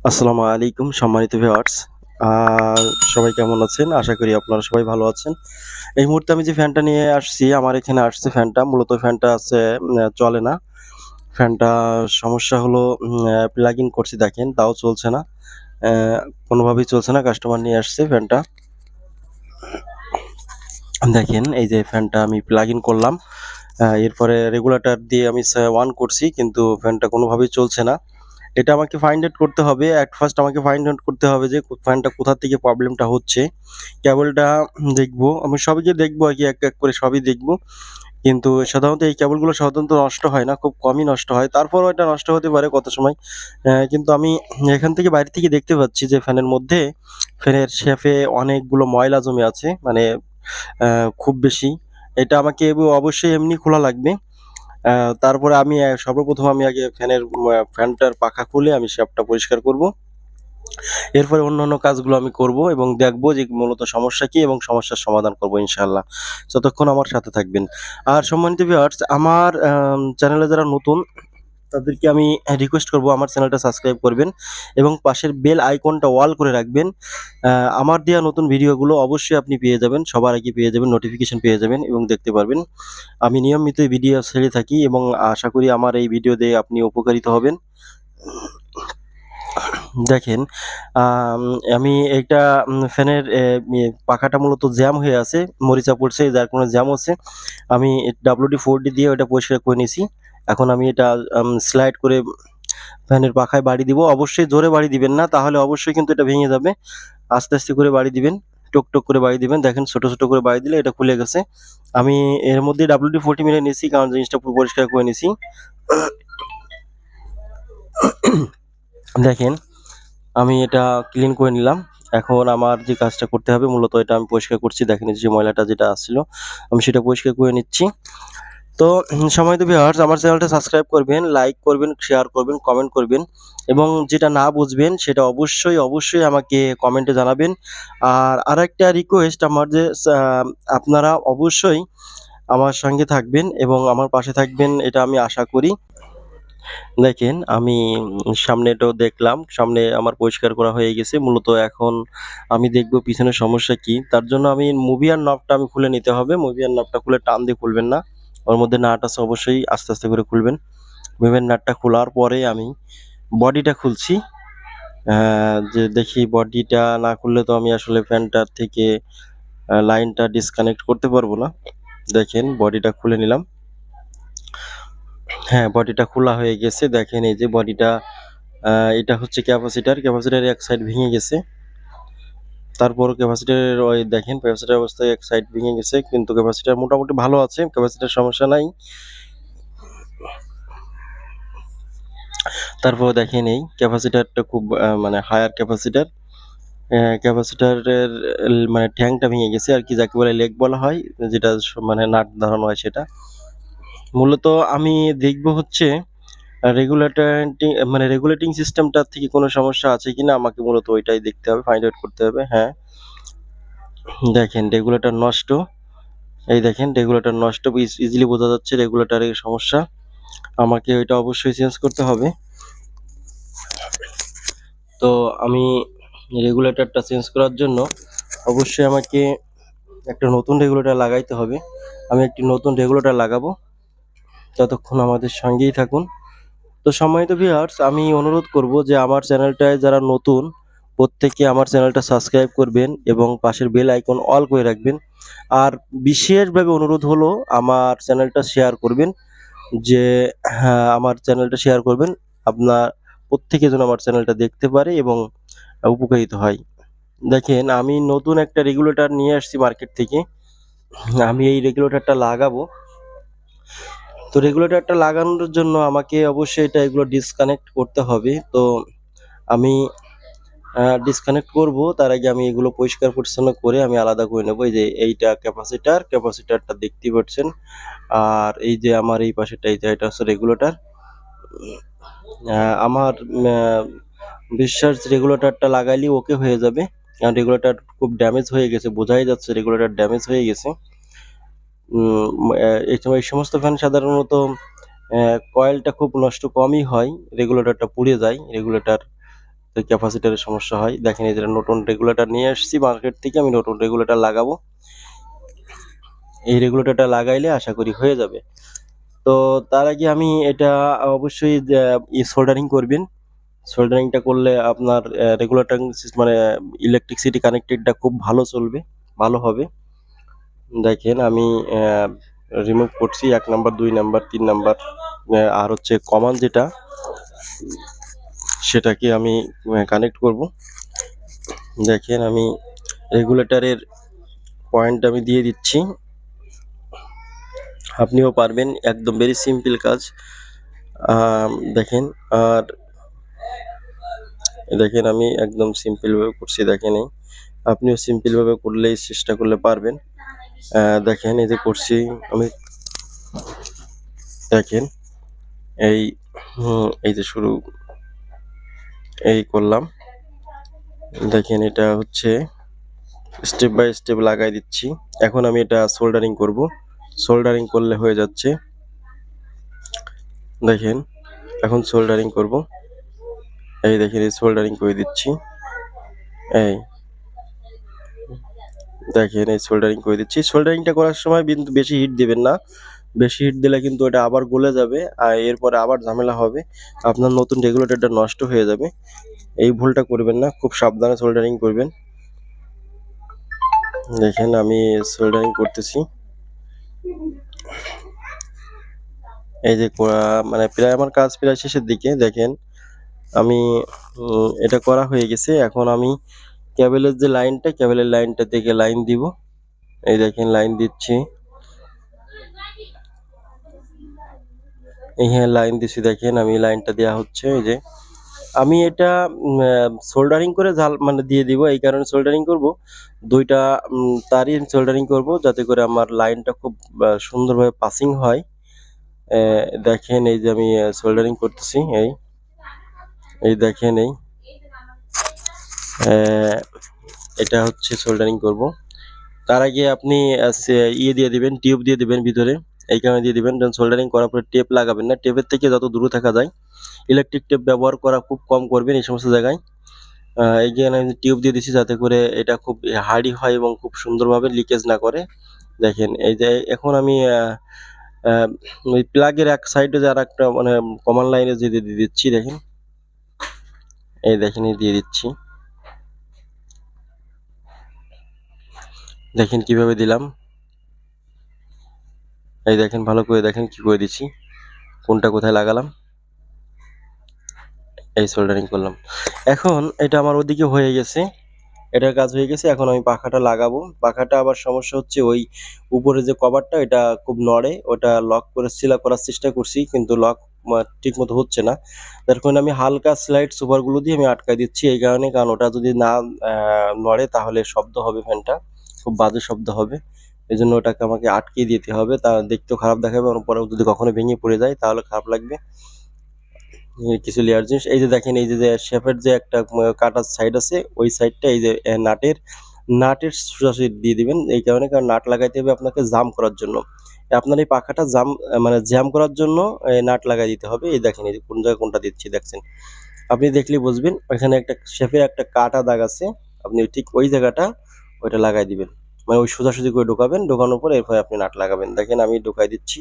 আসসালামু আলাইকুম সম্মানিত ভিউয়ার্স। আর সবাই কেমন আছেন? আশা করি আপনারা সবাই ভালো আছেন। এই মুহূর্তে আমি যে ফ্যানটা নিয়ে আসছি, আমার এখানে আসছে ফ্যানটা। মূলত ফ্যানটা আছে চলে না। ফ্যানটা সমস্যা হলো প্লাগ ইন করছি দেখেন, তাও চলছে না। অ্যা কোনোভাবেই চলছে না। কাস্টমার নিয়ে আসছে ফ্যানটা। দেখেন এই যে ফ্যানটা আমি প্লাগ ইন করলাম। এরপরে রেগুলেটর দিয়ে আমি অন করছি কিন্তু ফ্যানটা কোনোভাবেই চলছে না। এটা আমাকে ফাইন্ড আউট করতে হবে। এট ফার্স্ট আমাকে ফাইন্ড আউট করতে হবে যে ফ্যানটা কোথা থেকে প্রবলেমটা হচ্ছে। কেবলটা দেখবো। আমি সবই দেখবো আরকি এক, এক করে সবই দেখবো। কিন্তু সাধারণত এই কেবলগুলো সাধারণত নষ্ট হয় না। খুব কমই নষ্ট হয়। তারপরেও এটা নষ্ট হতে পারে কত সময়। কিন্তু আমি এখান থেকে বাইরে থেকে দেখতে পাচ্ছি যে ফ্যানের মধ্যে ফ্যানের শেফে অনেকগুলো ময়লা জমে আছে। মানে খুব বেশি। এটা আমাকে অবশ্যই এমনি খোলা লাগবে। আ তারপরে আমি সর্বপ্রথম আমি আগে ফ্যানটার পাখা খুলে আমি শ্যাফটটা পরিষ্কার করব। এরপরে অন্যান্য কাজগুলো আমি করব এবং দেখব যে মূলত সমস্যা কি এবং সমস্যার সমাধান করব ইনশাআল্লাহ। ততক্ষণ আমার সাথে থাকবেন। আর সম্মানিত ভিউয়ার্স আমার চ্যানেলে যারা নতুন তাদেরকে আমি রিকোয়েস্ট করব আমার চ্যানেলটা সাবস্ক্রাইব করবেন এবং পাশের বেল আইকনটা অল করে রাখবেন। আ আমার দেয়া নতুন ভিডিওগুলো অবশ্যই আপনি পেয়ে যাবেন। সবার আগে পেয়ে যাবেন, নোটিফিকেশন পেয়ে যাবেন এবং দেখতে পারবেন। আমি নিয়মিতই ভিডিও ছেড়ে থাকি এবং আশা করি আমার এই ভিডিও দিয়ে আপনি উপকারিত হবেন। দেখেন আম আমি এইটা ফ্যানের পাখাটা মূলত জ্যাম হয়ে আছে, মরিচা পড়ছে যার কারণে জ্যাম হচ্ছে। আমি WD-40 দিয়ে ওটা পরিষ্কার করে নিয়েছি। এখন আমি এটা স্লাইড করে ফ্যানের পাখায় বাড়ি দিব। অবশ্যই জোরে বাড়ি দিবেন না, তাহলে অবশ্যই কিন্তু এটা ভেঙে যাবে। আস্তে, আস্তে করে বাড়ি দিবেন। টুক, টুক করে বাড়ি দিবেন। দেখেন ছোট, ছোট করে বাড়ি দিলে এটা খুলে গেছে। আমি এর মধ্যে WD-40 মেরে নিয়েছি কারণ জিনিসটা পুরো পরিষ্কার করে নিয়েছি। দেখেন আমি এটা ক্লিন করে নিলাম। এখন আমার যে কাজটা করতে হবে মূলত এটা আমি পরিষ্কার করছি। দেখেন এই যে ময়লাটা যেটা আসছিল আমি সেটা পরিষ্কার করে নিচ্ছি। তো সম্মানিত ভিউয়ার্স আমার চ্যানেলটা সাবস্ক্রাইব করবেন, লাইক করবেন, শেয়ার করবেন, কমেন্ট করবেন এবং যেটা না বুঝবেন সেটা অবশ্যই, অবশ্যই আমাকে কমেন্টে জানাবেন। আর আরেকটা রিকোয়েস্ট আমার যে আপনারা অবশ্যই আমার সঙ্গে থাকবেন এবং আমার পাশে থাকবেন এটা আমি আশা করি। দেখেন আমি সামনেটাও দেখলাম। সামনে আমার পরিষ্কার করা হয়ে গেছে। মূলত এখন আমি দেখব পিছনের সমস্যা কি। তার জন্য আমি মুভিয়ার নবটা আমি খুলে নিতে হবে। মুভিয়ার নবটা খুলে টান দিয়ে খুলবেন না। ওর মধ্যে নাট আছে অবশ্যই আস্তে, আস্তে করে খুলবেন। মুভিয়ার নাটটা খোলার পরে আমি বডিটা খুলছি। যে দেখি বডিটা না খুললে তো আমি আসলে ফ্যানটার থেকে লাইনটা ডিসকানেক্ট করতে পারব না। দেখেন বডিটা খুলে নিলাম। হ্যাঁ, বডিটা খোলা হয়ে গেছে। দেখেন এই যে বডিটা আ এটা হচ্ছে ক্যাপাসিটর। ক্যাপাসিটরের এক সাইড ভেঙে গেছে। তারপরও ক্যাপাসিটরের ওই দেখেন ক্যাপাসিটর অবস্থায় এক সাইড ভেঙে গেছে। কিন্তু ক্যাপাসিটর মোটামুটি ভালো আছে। ক্যাপাসিটর সমস্যা নাই। তারপরেও দেখেন এই ক্যাপাসিটরটা খুব মানে হায়ার ক্যাপাসিটর। ক্যাপাসিটরের মানে ট্যাংকটা ভেঙে গেছে আরকি যাকে বলে লেগ বলা হয়। যেটা মানে নাট ধরানো হয় সেটা। মূলত আমি দেখব হচ্ছে রেগুলেটিং সিস্টেমটার থেকে কোনো সমস্যা আছে কিনা আমাকে মূলত ওইটাই দেখতে হবে, ফাইন্ড আউট করতে হবে। হ্যাঁ, দেখেন রেগুলেটর নষ্ট। এই দেখেন রেগুলেটর নষ্ট ইজিলি বোঝা যাচ্ছে রেগুলেটরের সমস্যা। আমাকে ওইটা অবশ্যই চেঞ্জ করতে হবে। তো আমি রেগুলেটরটা চেঞ্জ করার জন্য অবশ্যই আমাকে একটা নতুন রেগুলেটর লাগাইতে হবে। আমি একটি নতুন রেগুলেটর লাগাবো। ততক্ষণ আমাদের সঙ্গেই থাকুন। তো সম্মানিত ভিউয়ার্স আমি অনুরোধ করব যে আমার চ্যানেলটায় যারা নতুন প্রত্যেকে আমার চ্যানেলটা সাবস্ক্রাইব করবেন এবং পাশের বেল আইকন অল করে রাখবেন। আর বিশেষভাবে অনুরোধ হলো আমার চ্যানেলটা শেয়ার করবেন। যে হ্যাঁ, আমার চ্যানেলটা শেয়ার করবেন। আপনার প্রত্যেকে যেন আমার চ্যানেলটা দেখতে পারে এবং উপকারিত হয়। দেখেন আমি নতুন একটা রেগুলেটর নিয়ে আসছি মার্কেট থেকে। আমি এই রেগুলেটরটা লাগাবো। তো রেগুলেটরটা লাগানোর জন্য আমাকে অবশ্যই এগুলো ডিসকানেক্ট করতে হবে। তো আমি ডিসকানেক্ট করব। তার আগে আমি এগুলো পরিষ্কার-পরিচ্ছন্ন করে আমি আলাদা করে নেব। এই যে এইটা ক্যাপাসিটর, ক্যাপাসিটরটা দেখতেই পাচ্ছেন। আর এই যে আমার এই পাশেরটা এটা হচ্ছে রেগুলেটর। আমার ম্যা বিশ্বাস রেগুলেটরটা লাগাইলেই ওকে হয়ে যাবে। কারণ রেগুলেটর খুব ড্যামেজ হয়ে গেছে। বোঝাই যাচ্ছে রেগুলেটর ড্যামেজ হয়ে গেছে। এই সমস্ত ফ্যান সাধারণত কয়েলটা খুব নষ্ট কমই হয়। রেগুলেটরটা পুড়ে যায়। রেগুলেটর তো ক্যাপাসিটরের সমস্যা হয়। দেখেন এই যে নতুন রেগুলেটর নিয়ে আসছি মার্কেট থেকে, আমি নতুন রেগুলেটর লাগাবো। এই রেগুলেটরটা লাগাইলে আশা করি হয়ে যাবে। তো তার আগে আমি এটা অবশ্যই সোল্ডারিং করবেন। সোল্ডারিংটা করলে আপনার রেগুলেটর মানে ইলেকট্রিসিটি কানেক্টেডটা খুব ভালো চলবে, ভালো হবে। দেখেন আমি রিমুভ করছি 1 নাম্বার 2 নাম্বার 3 নাম্বার, আর হচ্ছে কমান যেটা সেটাকে আমি কানেক্ট করব। দেখেন আমি রেগুলেটরের পয়েন্ট আমি দিয়ে দিচ্ছি, আপনিও পারবেন, একদম ভেরি সিম্পল কাজ। দেখেন আর দেখেন আমি একদম সিম্পল ভাবে করছি, দেখেন আপনিও সিম্পল ভাবে করলেই চেষ্টা করলে পারবেন। দেখেন এই যে করছি আমি, দেখেন এই এই যে শুরু এই করলাম, দেখেন এটা হচ্ছে স্টেপ বাই স্টেপ লাগাই দিচ্ছি। এখন আমি এটা সোল্ডারিং করব, সোল্ডারিং করলে হয়ে যাচ্ছে। দেখেন এখন সোল্ডারিং করব, এই দেখেন এই সোল্ডারিং করে দিচ্ছি। এই দেখেন এই সোল্ডারিং করে দিচ্ছি। সোল্ডারিংটা করার সময় কিন্তু বেশি হিট দিবেন না, বেশি হিট দিলে কিন্তু এটা আবার গলে যাবে, আর এরপরে আবার ঝামেলা হবে, আপনার নতুন রেগুলেটরটা নষ্ট হয়ে যাবে। এই ভুলটা করবেন না, খুব সাবধানে সোল্ডারিং করবেন। দেখেন আমি সোল্ডারিং করতেছি, এই যে মানে প্রায় আমার কাজ প্রায় শেষের দিকে। দেখেন আমি এটা করা হয়ে গেছে। এখন আমি কেবলের যে লাইনটা, কেবলের লাইনটা থেকে লাইন দিব। এই দেখেন লাইন দিচ্ছি, এখানে লাইন দিছি, দেখেন আমি লাইনটা দেওয়া হচ্ছে। এই যে আমি এটা সোল্ডারিং করে জাল মানে দিয়ে দিব, এই কারণে সোল্ডারিং করব, দুইটা তারই সোল্ডারিং করব যাতে করে আমার লাইনটা খুব সুন্দরভাবে পাসিং হয়। দেখেন এই যে আমি সোল্ডারিং করতেছি, এই দেখেন এটা হচ্ছে সোল্ডারিং করব। তার আগে আপনি ইয়ে দিয়ে দিবেন, টিউব দিয়ে দিবেন ভিতরে, এই কারণে দিয়ে দিবেন যখন সোল্ডারিং করার পরে টেপ লাগাবেন না, টেপের থেকে যত দূরে থাকা যায়। ইলেকট্রিক টেপ ব্যবহার করা খুব কম করবেন এই সমস্ত জায়গায়। এই যে আমি টিউব দিয়ে দিচ্ছি যাতে করে এটা খুব হার্ডি হয় এবং খুব সুন্দরভাবে লিকেজ না করে। দেখেন এই যে এখন আমি ওই প্লাগের এক সাইডে যে আর একটা মানে কমন লাইনে যে দিয়ে দিচ্ছি, দেখেন এই দেখেন দিয়ে দিচ্ছি, দেখেন কিভাবে দিলাম, এই দেখেন ভালো করে দেখেন কি করে দিচ্ছি, কোনটা কোথায় লাগালাম, এই সোল্ডারিং করলাম। এখন এটা আমার ওদিকে হয়ে গেছে, এটার কাজ হয়ে গেছে। এখন আমি পাখাটা লাগাবো। পাখাটা আবার সমস্যা হচ্ছে ওই উপরে যে কভারটা এটা খুব নড়ে, ওটা লক করে সিলা করার চেষ্টা করছি কিন্তু লক ঠিক মতো হচ্ছে না। যার কারণে আমি হালকা স্লাইড সুপারগুলো দিয়ে আমি আটকাই দিচ্ছি, এই কারণে, কারণ ওটা যদি না নড়ে তাহলে শব্দ হবে, ফ্যানটা খুব বাজে শব্দ হবে। এই জন্য ওটাকে আমাকে আটকে দিতে হবে, তা দেখতেও খারাপ দেখাবে এবং পরে যদি কখনো ভেঙে পড়ে যায় তাহলে খারাপ লাগবে। কিছু লেয়ার জিনিস এই যে দেখেন, এই যে শেপের যে একটা কাটার সাইড আছে, ওই সাইডটা এই যে নাটের নাটের সোজাসুজি দিয়ে দিবেন, এই কারণে, কারণ নাট লাগাইতে হবে আপনাকে জাম করার জন্য। আপনার এই পাখাটা জাম মানে জ্যাম করার জন্য নাট লাগাই দিতে হবে। এই দেখেন এই যে কোন জায়গায় কোনটা দিচ্ছি দেখছেন, আপনি দেখলেই বুঝবেন। ওইখানে একটা শেপের একটা কাটা দাগ আছে, আপনি ঠিক ওই জায়গাটা ওইটা লাগাই দিবেন, মানে ওই সোজাসুজি করে ঢোকাবেন, ঢোকানোর পরে এরপরে আপনি নাট লাগাবেন। দেখেন আমি ঢোকাই দিচ্ছি,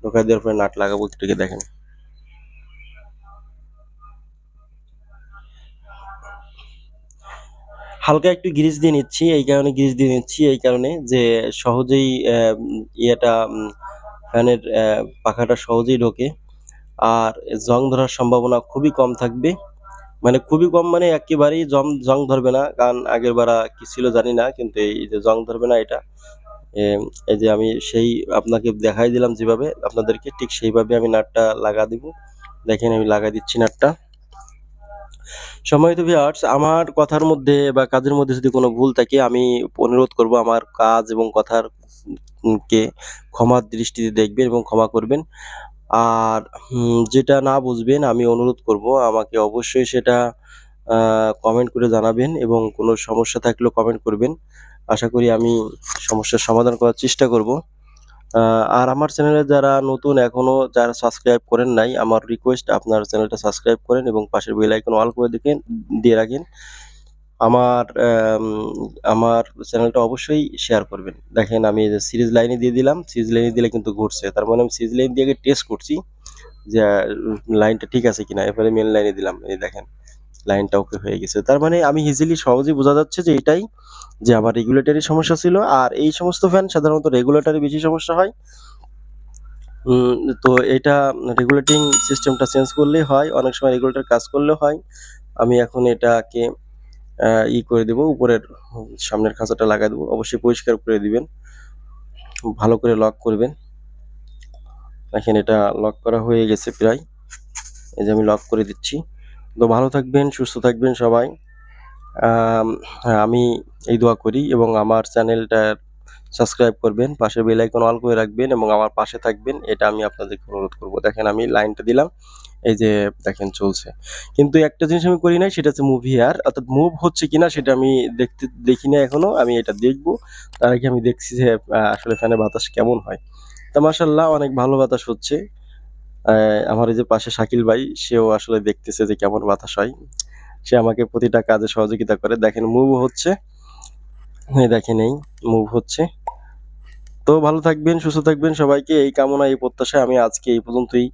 ঢোকাই দেওয়ার পরে নাট লাগাবো, একটু দেখেন। হালকা একটু গ্রিজ দিয়ে নিচ্ছি, এই কারণে গ্রিজ দিয়ে নিচ্ছি এই কারণে যে সহজেই ইয়েটা ফ্যানের পাখাটা সহজেই ঢোকে, আর জং ধরার সম্ভাবনা খুবই কম থাকবে, মানে খুবই কম মানে একেবারেই জং ধরবে না, কারণ আগের বার কি ছিল জানি না, কিন্তু এই যে জং ধরবে না এটা। এই যে আমি সেই আপনাকে দেখাই দিলাম যেভাবে আপনাদেরকে, ঠিক সেইভাবে আমি নাটটা লাগা দিব। দেখেন আমি লাগাই দিচ্ছি নাটটা। সম্মানিত ভিউয়ার্স, আমার কথার মধ্যে বা কাজের মধ্যে যদি কোনো ভুল থাকে আমি অনুরোধ করব আমার কাজ এবং কথার কে ক্ষমার দৃষ্টিতে দেখবেন এবং ক্ষমা করবেন। আর যেটা না বুঝবেন আমি অনুরোধ করব আমাকে অবশ্যই সেটা কমেন্ট করে জানাবেন এবং কোনো সমস্যা থাকলেও কমেন্ট করবেন। আশা করি আমি সমস্যার সমাধান করার চেষ্টা করব। আর আমার চ্যানেলে যারা নতুন এখনো যারা সাবস্ক্রাইব করেন নাই, আমার রিকোয়েস্ট আপনার চ্যানেলটা সাবস্ক্রাইব করেন এবং পাশের বেল আইকন অল করে দিয়ে রাখেন। আমার আমার চ্যানেলটা অবশ্যই শেয়ার করবেন। দেখেন আমি এই যে সিরিজ লাইনে দিয়ে দিলাম, সিরিজ লাইনে দিলে কিন্তু ঘুরছে। তার মানে আমি সিরিজ লাইন দিয়ে আগে টেস্ট করছি যে লাইনটা ঠিক আছে কিনা। এরপরে মেইন লাইনে দিলাম। এই দেখেন লাইনটা ওকে হয়ে গেছে। তার মানে আমি ইজিলি সহজেই বোঝা যাচ্ছে যে এটাই যে আমার রেগুলেটরি সমস্যা ছিল। আর এই সমস্ত ফ্যান সাধারণত রেগুলেটরে বেশি সমস্যা হয়। উম তো এটা রেগুলেটিং সিস্টেমটা চেঞ্জ করলেই হয়। অনেক সময় রেগুলেটর কাজ করলেও হয়। আমি এখন এটাকে করে দেব, উপরের সামনের খাঁচাটা লাগায় দেবো। অবশ্যই পরিষ্কার করে দিবেন। ভালো করে লক করবেন। দেখেন এটা লক করা হয়ে গেছে প্রায়। এই যে আমি লক করে দিচ্ছি। তো ভালো থাকবেন, সুস্থ থাকবেন সবাই। হ্যাঁ, আমি এই দোয়া করি এবং আমার চ্যানেলটা সাবস্ক্রাইব করবেন, পাশে বেল আইকন অল করে রাখবেন এবং আমার পাশে থাকবেন। এটা আমি আপনাদেরকে অনুরোধ করব। দেখেন আমি লাইনটা দিলাম। এই যে দেখেন চলছে। কিন্তু একটা জিনিস আমি করি নাই সেটা হচ্ছে মুভ হিয়ার, অর্থাৎ মুভ হচ্ছে কিনা সেটা আমি দেখি নাই এখনো। আমি এটা দেখব। তার আগে আমি দেখছি যে আসলে ফ্যানের বাতাস কেমন হয়। তো মাশাআল্লাহ অনেক ভালো বাতাস হচ্ছে। আমার এই যে পাশে শাকিল ভাই সেও আসলে দেখতেছে যে কেমন বাতাস হয়। সে আমাকে প্রতিটা কাজে সহযোগিতা করে। দেখেন মুভ হচ্ছে। এই দেখেন এই মুভ হচ্ছে। তো ভালো থাকবেন, সুস্থ থাকবেন সবাইকে এই কামনা এই প্রত্যাশায় আমি আজকে এই পর্যন্তই